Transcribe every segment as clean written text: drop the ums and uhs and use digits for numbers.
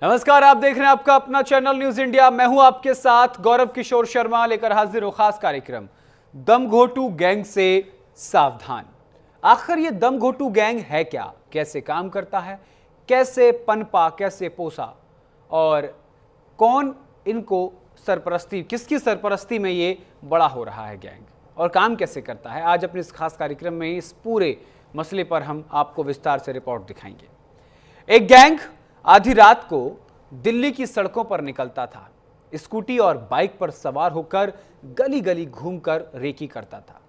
नमस्कार, आप देख रहे हैं आपका अपना चैनल न्यूज इंडिया। मैं हूं आपके साथ गौरव किशोर शर्मा, लेकर हाजिर हूं खास कार्यक्रम दमघोटू गैंग से सावधान। आखिर ये दमघोटू गैंग है क्या, कैसे काम करता है, कैसे पनपा, कैसे पोसा और कौन इनको सरपरस्ती, किसकी सरपरस्ती में ये बड़ा हो रहा है गैंग और काम कैसे करता है, आज अपने इस खास कार्यक्रम में इस पूरे मसले पर हम आपको विस्तार से रिपोर्ट दिखाएंगे। एक गैंग आधी रात को दिल्ली की सड़कों पर निकलता था। स्कूटी और बाइक पर सवार होकर गली गली घूमकर रेकी करता था।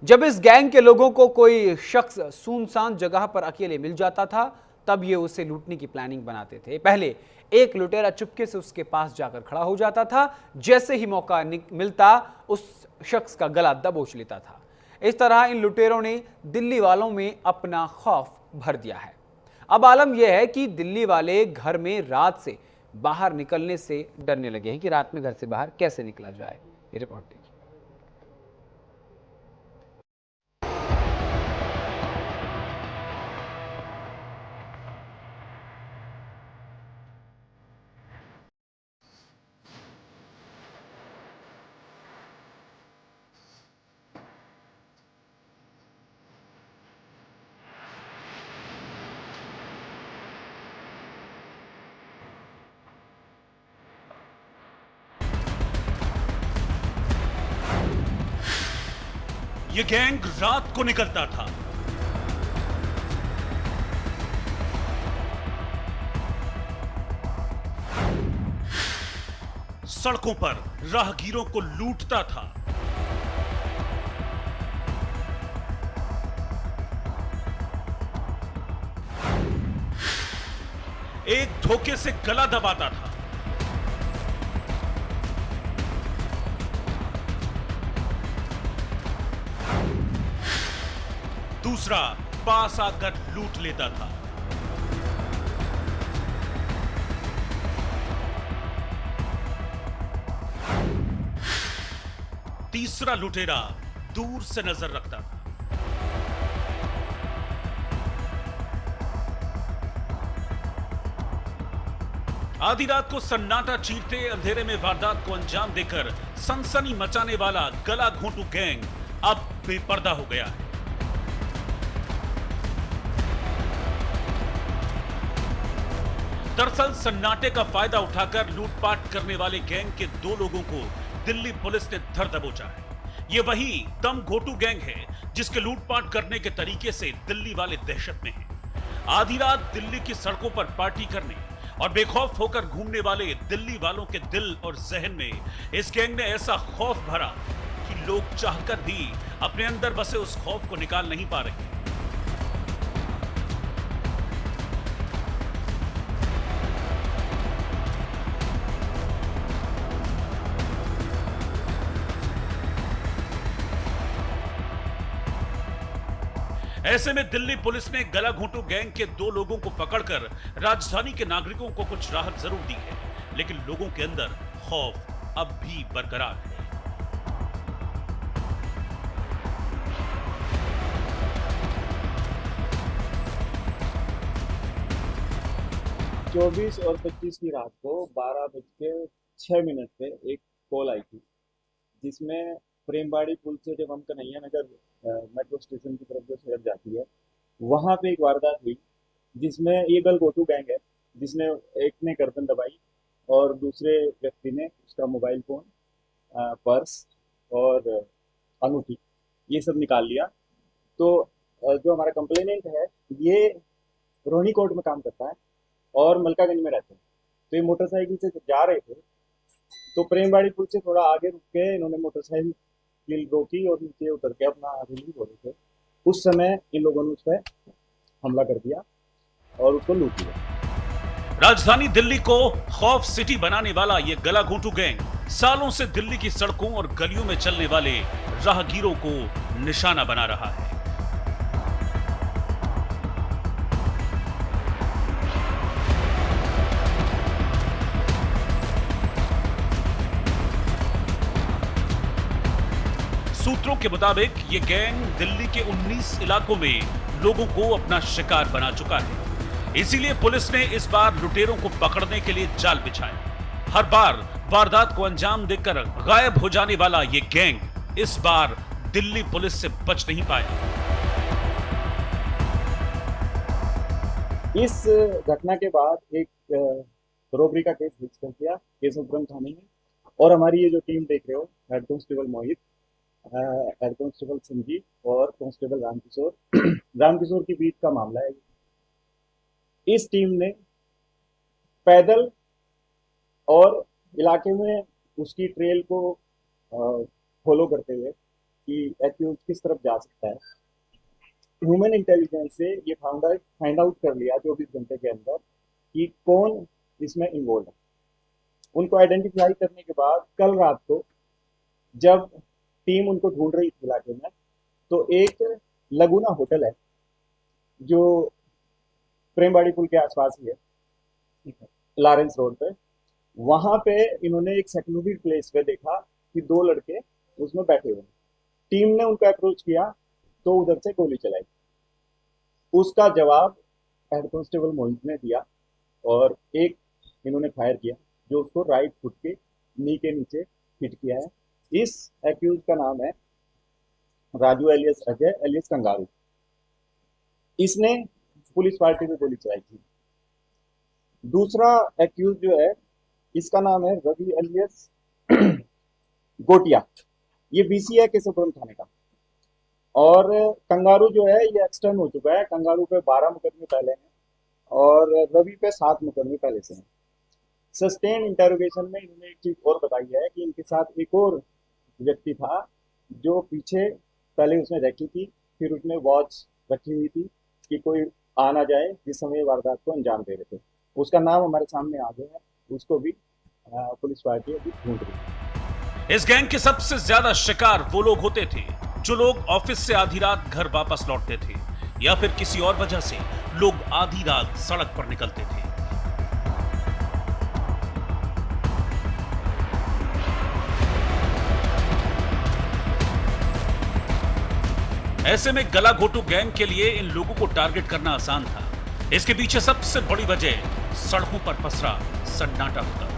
जब इस गैंग के लोगों को कोई शख्स सुनसान जगह पर अकेले मिल जाता था, तब ये उसे लूटने की प्लानिंग बनाते थे। पहले एक लुटेरा चुपके से उसके पास जाकर खड़ा हो जाता था। जैसे ही मौका मिलता उस शख्स का गला दबोच लेता था। इस तरह इन लुटेरों ने दिल्ली वालों में अपना खौफ भर दिया है। अब आलम यह है कि दिल्ली वाले घर में रात से बाहर निकलने से डरने लगे हैं कि रात में घर से बाहर कैसे निकला जाए। ये रिपोर्ट देखिए। ये गैंग रात को निकलता था। सड़कों पर राहगीरों को लूटता था। एक धोखे से गला दबाता था। दूसरा पास आकर लूट लेता था। तीसरा लुटेरा दूर से नजर रखता था। आधी रात को सन्नाटा चीरते अंधेरे में वारदात को अंजाम देकर सनसनी मचाने वाला गला घोंटू गैंग अब बेपर्दा हो गया है। दरअसल सन्नाटे का फायदा उठाकर लूटपाट करने वाले गैंग के दो लोगों को दिल्ली पुलिस ने धर दबोचा है। ये वही दमघोटू गैंग है जिसके लूटपाट करने के तरीके से दिल्ली वाले दहशत में हैं। आधी रात दिल्ली की सड़कों पर पार्टी करने और बेखौफ होकर घूमने वाले दिल्ली वालों के दिल और जहन में इस गैंग ने ऐसा खौफ भरा कि लोग चाहकर भी अपने अंदर बसे उस खौफ को निकाल नहीं पा रहे। ऐसे में दिल्ली पुलिस ने गला घोंटू गैंग के दो लोगों को पकड़कर राजधानी के नागरिकों को कुछ राहत जरूर दी है, लेकिन लोगों के अंदर खौफ अब भी बरकरार है। चौबीस और 25 की रात को 12:06 पे एक कॉल आई थी, जिसमें प्रेमबाड़ी पुल से जब हम कन्हैया नगर मेट्रो स्टेशन की तरफ जो सड़क जाती है, वहां पे एक वारदात हुई जिसमें ये गलघोटू गैंग है, जिसने एक ने गर्दन दबाई और दूसरे व्यक्ति ने उसका मोबाइल फोन, पर्स और अंगूठी ये सब निकाल लिया। तो जो हमारा कंप्लेनेंट है ये रोहिणी कोर्ट में काम करता है और मलकागंज में रहते हैं। तो ये मोटरसाइकिल से जा रहे थे, तो प्रेमबाड़ी पुल से थोड़ा आगे रुक के इन्होंने मोटरसाइकिल रोकी और नीचे उतर के अपना रिलीज हो रहे थे। उस समय इन लोगों ने उस पर हमला कर दिया और उसको लूट लिया। राजधानी दिल्ली को खौफ सिटी बनाने वाला ये गला घोंटू गैंग सालों से दिल्ली की सड़कों और गलियों में चलने वाले राहगीरों को निशाना बना रहा है। सूत्रों के मुताबिक ये गैंग दिल्ली के 19 इलाकों में लोगों को अपना शिकार बना चुका है। इसीलिए पुलिस ने इस बार लुटेरों को पकड़ने के लिए जाल बिछाया। हर बार वारदात को अंजाम देकर गायब हो जाने वाला ये गैंग इस बार दिल्ली पुलिस से बच नहीं पाया। इस घटना के बाद एक रॉबरी का केस रजिस्टर किया केशवपुरम थाने में, और हमारी ये जो टीम देख रहे हो, हेड कांस्टेबल मोहित, हेड कांस्टेबल संजीव और कांस्टेबल रामकिशोर की बीच का मामला है। इस टीम ने पैदल और इलाके में उसकी ट्रेल को फॉलो करते हुए कि एक्यूज किस तरफ जा सकता है, ह्यूमन इंटेलिजेंस से ये फाइंड आउट कर लिया 24 घंटे के अंदर कि कौन इसमें इन्वॉल्व है। उनको आइडेंटिफाई करने के बाद कल रात को जब टीम उनको ढूंढ रही थी इलाके में, तो एक लगुना होटल है जो प्रेमबाड़ी पुल के आसपास ही है, लॉरेंस रोड पे, वहां पे इन्होंने एक सेक्लूडेड प्लेस पे देखा कि 2 लड़के उसमें बैठे हुए हैं। टीम ने उनको अप्रोच किया तो उधर से गोली चलाई। उसका जवाब हेड कांस्टेबल मोहित ने दिया और एक इन्होंने फायर किया जो उसको राइट फुट के नी के नीचे हिट किया है। इस एक्यूज का नाम है Raju alias Ajay alias kangaroo. इसने पुलिस पार्टी में गोली चलाई थी। दूसरा एक्यूज जो है, इसका नाम है रवि एलियस गोटिया। ये बीसी है केशवपुरम थाने का। और कंगारू जो है ये एक्सटर्न हो चुका है। कंगारू पे 12 मुकदमे पहले हैं और रवि पे 7 मुकदमे पहले से हैं। सस्टेन इंटेरोगेशन में इन्होंने एक चीज और बताई है कि इनके साथ एक और व्यक्ति था जो पीछे पहले उसने रखी थी, फिर उसने वॉच रखी हुई थी कि कोई आ ना जाए जिस समय वारदात को अंजाम दे रहे थे। उसका नाम हमारे सामने आ गया है, उसको भी पुलिस पार्टी अभी ढूंढ रही है। इस गैंग के सबसे ज्यादा शिकार वो लोग होते थे जो लोग ऑफिस से आधी रात घर वापस लौटते थे या फिर किसी और वजह से लोग आधी रात सड़क पर निकलते थे। ऐसे में गला घोटू गैंग के लिए इन लोगों को टारगेट करना आसान था। इसके पीछे सबसे बड़ी वजह सड़कों पर पसरा सन्नाटा होता।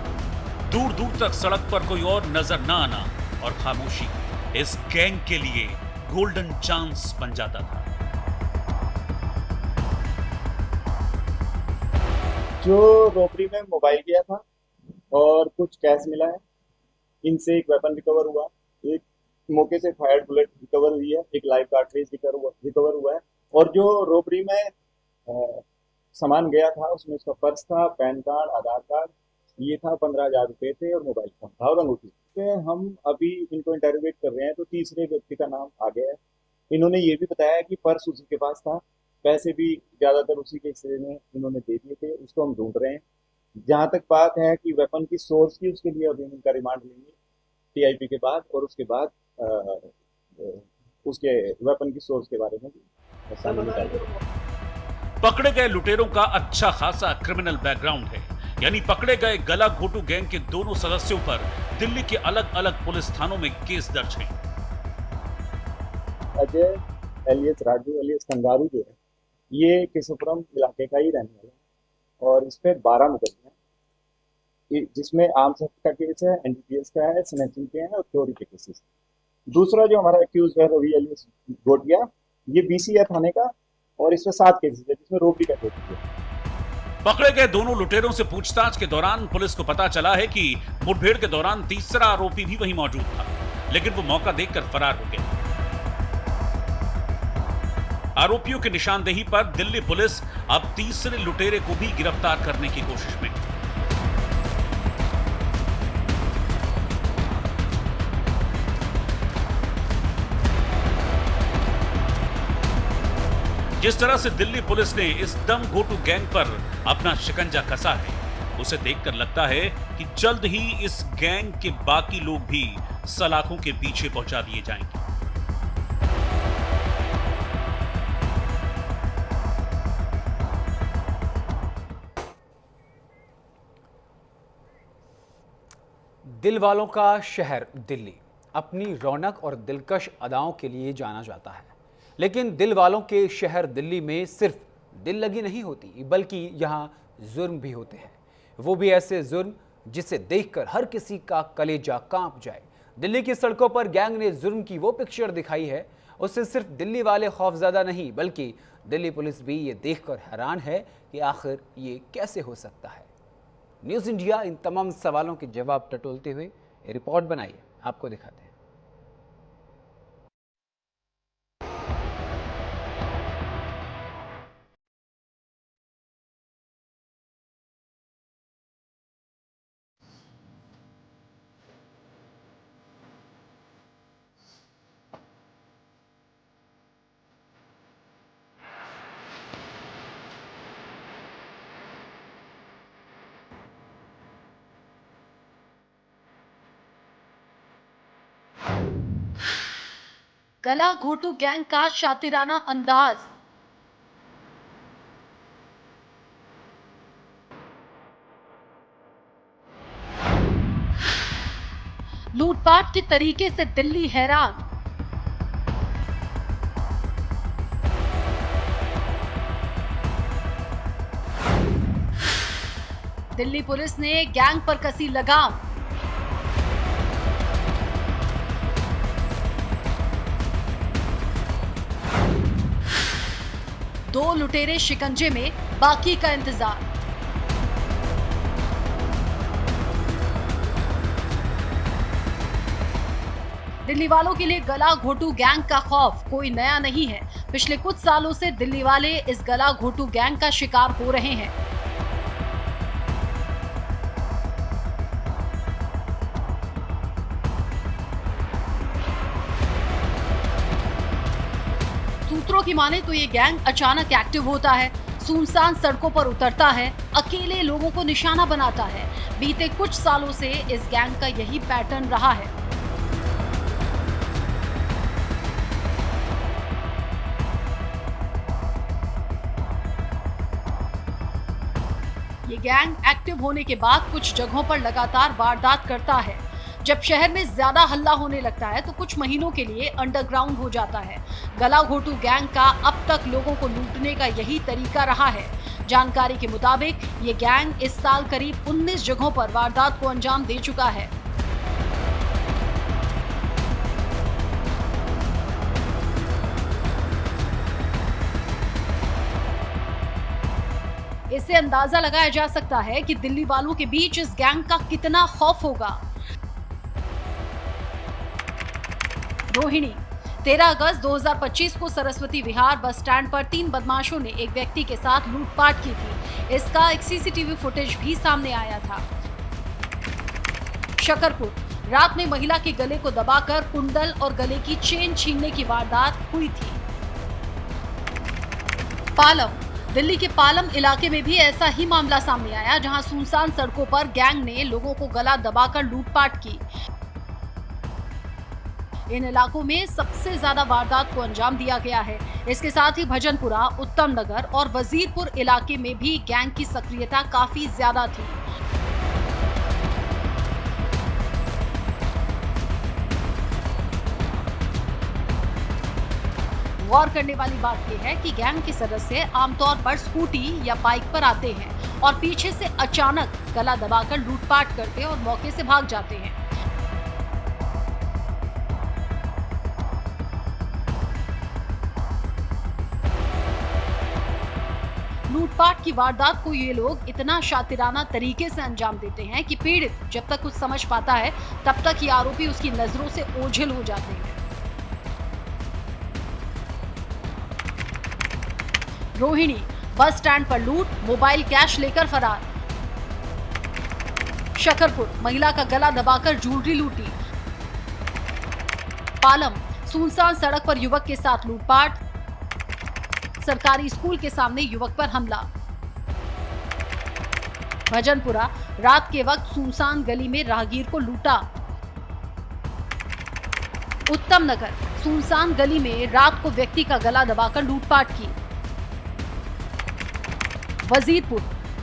दूर दूर तक सड़क पर कोई और नजर ना आना और खामोशी इस गैंग के लिए गोल्डन चांस बन जाता था। जो रॉबरी में मोबाइल गया था और कुछ कैश मिला है, इनसे एक वेपन रिकवर हुआ, एक मौके से फायर्ड बुलेट रिकवर हुई है, एक लाइव कार्ट्रिज रिकवर हुआ है। और जो रॉबरी में सामान गया था उसमें उसका पर्स था, पैन कार्ड, आधार कार्ड, ये था, 15,000 रुपए थे और मोबाइल फोन था और अंगूठी। तो हम अभी इनको इंटरोगेट कर रहे हैं तो तीसरे व्यक्ति का नाम आ गया है। इन्होंने ये भी बताया कि पर्स उसी के पास था, पैसे भी ज्यादातर उसी के हिस्से में इन्होंने दे दिए थे। उसको हम ढूंढ रहे हैं। जहां तक बात है कि वेपन की सोर्स की, उसके लिए अभी इनका रिमांड लेंगे टीआईपी के बाद, और उसके बाद उसके वेपन की सोर्स के बारे में भी सामने निकालेंगे। पकड़े गए लुटेरों का अच्छा खासा क्रिमिनल बैकग्राउंड है, यानी पकड़े गए गला घोटू गैंग के दोनों सदस्यों पर दिल्ली के अलग अलग पुलिस थानों में केस दर्ज हैं। Ajay alias Raju alias kangaroo जो है ये केशवपुरम इलाके का ही रहने वाला है और इस पे 12 मुकदमे हैं, जिसमें आर्म्स एक्ट का केस है, एनडीपीएस का है, स्नैचिंग के हैं और चोरी के केसेस। दूसरा जो हमारा एक्यूज है रवि एलियस गोटिया, ये बीसी है थाने का और इसमें 7 केसेस है जिसमें रोबरी का केस है। पकड़े गए दोनों लुटेरों से पूछताछ के दौरान पुलिस को पता चला है कि मुठभेड़ के दौरान तीसरा आरोपी भी वहीं मौजूद था, लेकिन वो मौका देखकर फरार हो गया। आरोपियों की निशानदेही पर दिल्ली पुलिस अब तीसरे लुटेरे को भी गिरफ्तार करने की कोशिश में। जिस तरह से दिल्ली पुलिस ने इस दम घोटू गैंग पर अपना शिकंजा कसा है, उसे देखकर लगता है कि जल्द ही इस गैंग के बाकी लोग भी सलाखों के पीछे पहुंचा दिए जाएंगे। दिल वालों का शहर दिल्ली अपनी रौनक और दिलकश अदाओं के लिए जाना जाता है, लेकिन दिल वालों के शहर दिल्ली में सिर्फ दिल लगी नहीं होती, बल्कि यहाँ जुर्म भी होते हैं, वो भी ऐसे जुर्म जिसे देखकर हर किसी का कलेजा कांप जाए। दिल्ली की सड़कों पर गैंग ने जुर्म की वो पिक्चर दिखाई है, उससे सिर्फ दिल्ली वाले खौफजदा नहीं बल्कि दिल्ली पुलिस भी ये देखकर हैरान है कि आखिर ये कैसे हो सकता है। न्यूज़ इंडिया इन तमाम सवालों के जवाब टटोलते हुए रिपोर्ट बनाई है, आपको दिखाते हैं। गला घोटू गैंग का शातिराना अंदाज। लूटपाट के तरीके से दिल्ली हैरान। दिल्ली पुलिस ने गैंग पर कसी लगाम। दो लुटेरे शिकंजे में, बाकी का इंतजार। दिल्ली वालों के लिए गला घोटू गैंग का खौफ कोई नया नहीं है। पिछले कुछ सालों से दिल्ली वाले इस गला घोटू गैंग का शिकार हो रहे हैं। सूत्रों की माने तो ये गैंग अचानक एक्टिव होता है, सुनसान सड़कों पर उतरता है, अकेले लोगों को निशाना बनाता है। बीते कुछ सालों से इस गैंग का यही पैटर्न रहा है। ये गैंग एक्टिव होने के बाद कुछ जगहों पर लगातार वारदात करता है। जब शहर में ज्यादा हल्ला होने लगता है तो कुछ महीनों के लिए अंडरग्राउंड हो जाता है। गला घोटू गैंग का अब तक लोगों को लूटने का यही तरीका रहा है। जानकारी के मुताबिक ये गैंग इस साल करीब 19 जगहों पर वारदात को अंजाम दे चुका है। इससे अंदाजा लगाया जा सकता है कि दिल्ली वालों के बीच इस गैंग का कितना खौफ होगा। रोहिणी, 13 अगस्त 2025 को सरस्वती विहार बस स्टैंड पर 3 बदमाशों ने एक व्यक्ति के साथ लूटपाट की थी। इसका एक सीसीटीवी फुटेज भी सामने आया था। शकरपुर, रात में महिला के गले को दबाकर कुंडल और गले की चेन छीनने की वारदात हुई थी। पालम, दिल्ली के पालम इलाके में भी ऐसा ही मामला सामने आया, जहां सुनसान सड़कों पर गैंग ने लोगों को गला दबाकर लूटपाट की। इन इलाकों में सबसे ज्यादा वारदात को अंजाम दिया गया है। इसके साथ ही भजनपुरा, उत्तम नगर और वजीरपुर इलाके में भी गैंग की सक्रियता काफी ज्यादा थी। गौर करने वाली बात यह है कि गैंग के सदस्य आमतौर पर स्कूटी या बाइक पर आते हैं और पीछे से अचानक गला दबाकर लूटपाट करते और मौके से भाग जाते हैं। लूटपाट की वारदात को ये लोग इतना शातिराना तरीके से अंजाम देते हैं कि पीड़ित जब तक कुछ समझ पाता है तब तक ये आरोपी उसकी नजरों से ओझल हो जाते हैं। रोहिणी, बस स्टैंड पर लूट, मोबाइल कैश लेकर फरार। शकरपुर, महिला का गला दबाकर ज्वेलरी लूटी। पालम, सुनसान सड़क पर युवक के साथ लूटपाट। सरकारी स्कूल के सामने युवक पर हमला। भजनपुरा, रात के वक्त सुनसान गली में राहगीर को लूटा। उत्तम नगर, सुनसान गली में रात को व्यक्ति का गला दबाकर लूटपाट की। वजीरपुर,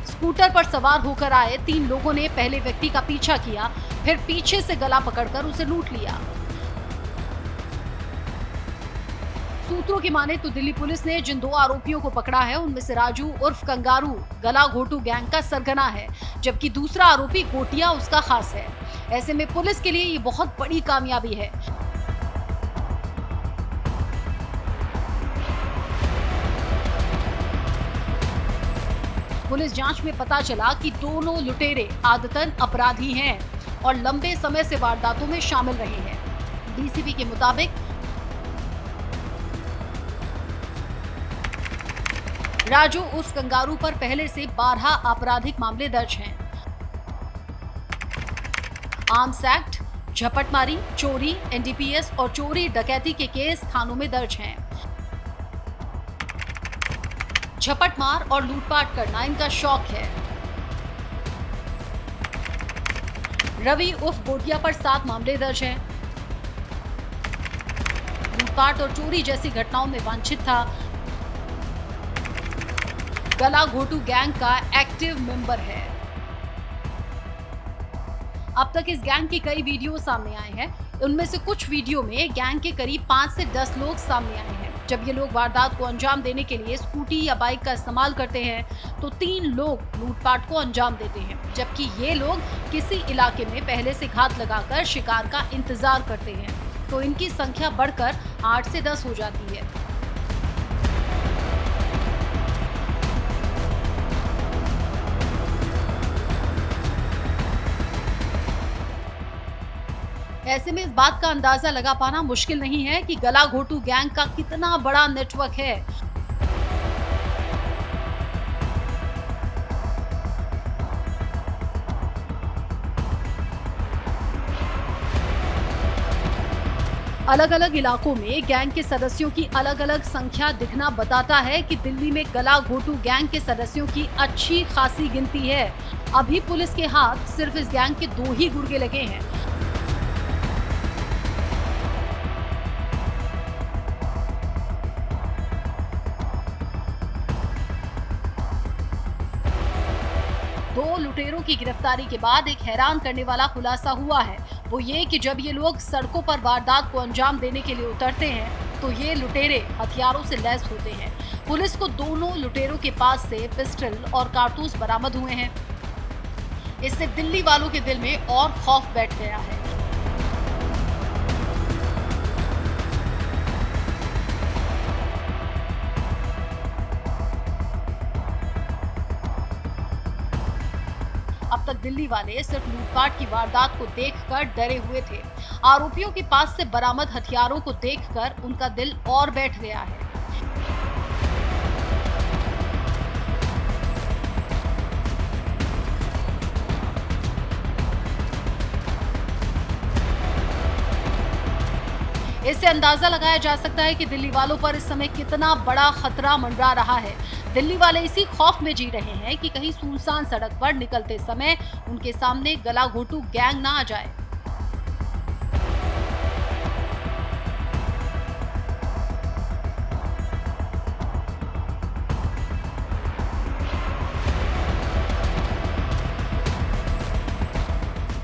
स्कूटर पर सवार होकर आए 3 लोगों ने पहले व्यक्ति का पीछा किया, फिर पीछे से गला पकड़कर उसे लूट लिया। सूत्रों की माने तो दिल्ली पुलिस ने जिन 2 आरोपियों को पकड़ा है उनमें से राजू उर्फ कंगारू गला घोटू गैंग का सरगना है, जबकि दूसरा आरोपी गोटिया उसका खास है। ऐसे में पुलिस के लिए ये बहुत बड़ी कामयाबी है। पुलिस जांच में पता चला कि दोनों लुटेरे आदतन अपराधी हैं और लंबे समय से वारदातों में शामिल रहे हैं। डीसीपी के मुताबिक राजू उस कंगारू पर पहले से 12 आपराधिक मामले दर्ज हैं। आर्म्स एक्ट, झपटमारी, चोरी, एनडीपीएस और चोरी डकैती के केस थानों में दर्ज हैं। झपटमार और लूटपाट करना इनका शौक है। रवि उर्फ गोटिया पर 7 मामले दर्ज हैं। लूटपाट और चोरी जैसी घटनाओं में वांछित था। गला घोटू गैंग का एक्टिव मेंबर है। अब तक इस गैंग के कई वीडियो सामने आए हैं। उनमें से कुछ वीडियो में गैंग के करीब 5 से 10 लोग सामने आए हैं। जब ये लोग वारदात को अंजाम देने के लिए स्कूटी या बाइक का इस्तेमाल करते हैं तो 3 लोग लूटपाट को अंजाम देते हैं, जबकि ये लोग किसी इलाके में पहले से घात लगाकर शिकार का इंतजार करते हैं, तो इनकी संख्या बढ़कर 8 से 10 हो जाती है। ऐसे में इस बात का अंदाजा लगा पाना मुश्किल नहीं है कि गला घोटू गैंग का कितना बड़ा नेटवर्क है। अलग अलग इलाकों में गैंग के सदस्यों की अलग अलग संख्या दिखना बताता है कि दिल्ली में गला घोटू गैंग के सदस्यों की अच्छी खासी गिनती है। अभी पुलिस के हाथ सिर्फ इस गैंग के 2 ही गुर्गे लगे हैं। दो लुटेरों की गिरफ्तारी के बाद एक हैरान करने वाला खुलासा हुआ है। वो ये कि जब ये लोग सड़कों पर वारदात को अंजाम देने के लिए उतरते हैं तो ये लुटेरे हथियारों से लैस होते हैं। पुलिस को दोनों लुटेरों के पास से पिस्टल और कारतूस बरामद हुए हैं। इससे दिल्ली वालों के दिल में और खौफ बैठ गया है। अब तक दिल्ली वाले सिर्फ लूटपाट की वारदात को देखकर डरे हुए थे। आरोपियों के पास से बरामद हथियारों को देखकर उनका दिल और बैठ गया है। इससे अंदाजा लगाया जा सकता है कि दिल्ली वालों पर इस समय कितना बड़ा खतरा मंडरा रहा है। दिल्ली वाले इसी खौफ में जी रहे हैं कि कहीं सुनसान सड़क पर निकलते समय उनके सामने गला घोटू गैंग ना आ जाए।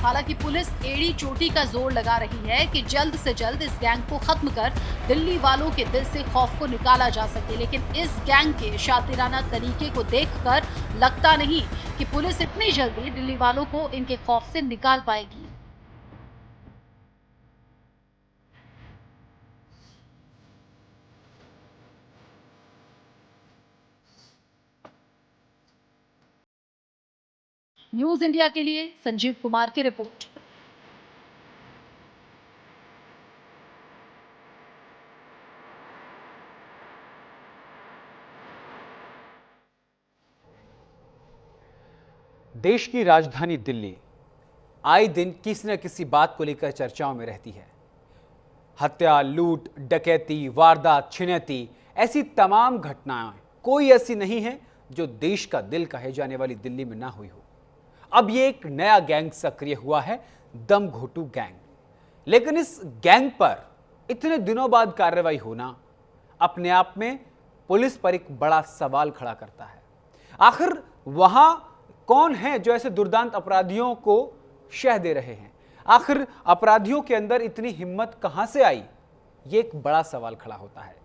हालांकि पुलिस एड़ी चोटी का जोर लगा रही है कि जल्द से जल्द इस गैंग को खत्म कर दिल्ली वालों के दिल से खौफ को निकाला जा सके, लेकिन इस गैंग के शातिराना तरीके को देखकर लगता नहीं कि पुलिस इतनी जल्दी दिल्ली वालों को इनके खौफ से निकाल पाएगी। न्यूज इंडिया के लिए संजीव कुमार की रिपोर्ट। देश की राजधानी दिल्ली आए दिन किसी न किसी बात को लेकर चर्चाओं में रहती है। हत्या, लूट, डकैती, वारदात, छिनैती, ऐसी तमाम घटनाएं कोई ऐसी नहीं है जो देश का दिल कहे जाने वाली दिल्ली में ना हुई हो। अब ये एक नया गैंग सक्रिय हुआ है, दम घोटू गैंग। लेकिन इस गैंग पर इतने दिनों बाद कार्रवाई होना अपने आप में पुलिस पर एक बड़ा सवाल खड़ा करता है। आखिर वहां कौन है जो ऐसे दुर्दांत अपराधियों को शह दे रहे हैं? आखिर अपराधियों के अंदर इतनी हिम्मत कहां से आई? ये एक बड़ा सवाल खड़ा होता है।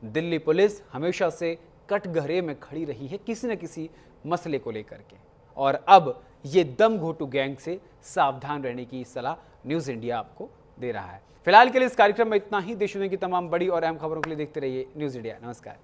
दिल्ली पुलिस हमेशा से कटघरे में खड़ी रही है किसी न किसी मसले को लेकर के, और अब ये दम घोटू गैंग से सावधान रहने की सलाह न्यूज़ इंडिया आपको दे रहा है। फिलहाल के लिए इस कार्यक्रम में इतना ही। देश दुनिया की तमाम बड़ी और अहम खबरों के लिए देखते रहिए न्यूज़ इंडिया। नमस्कार।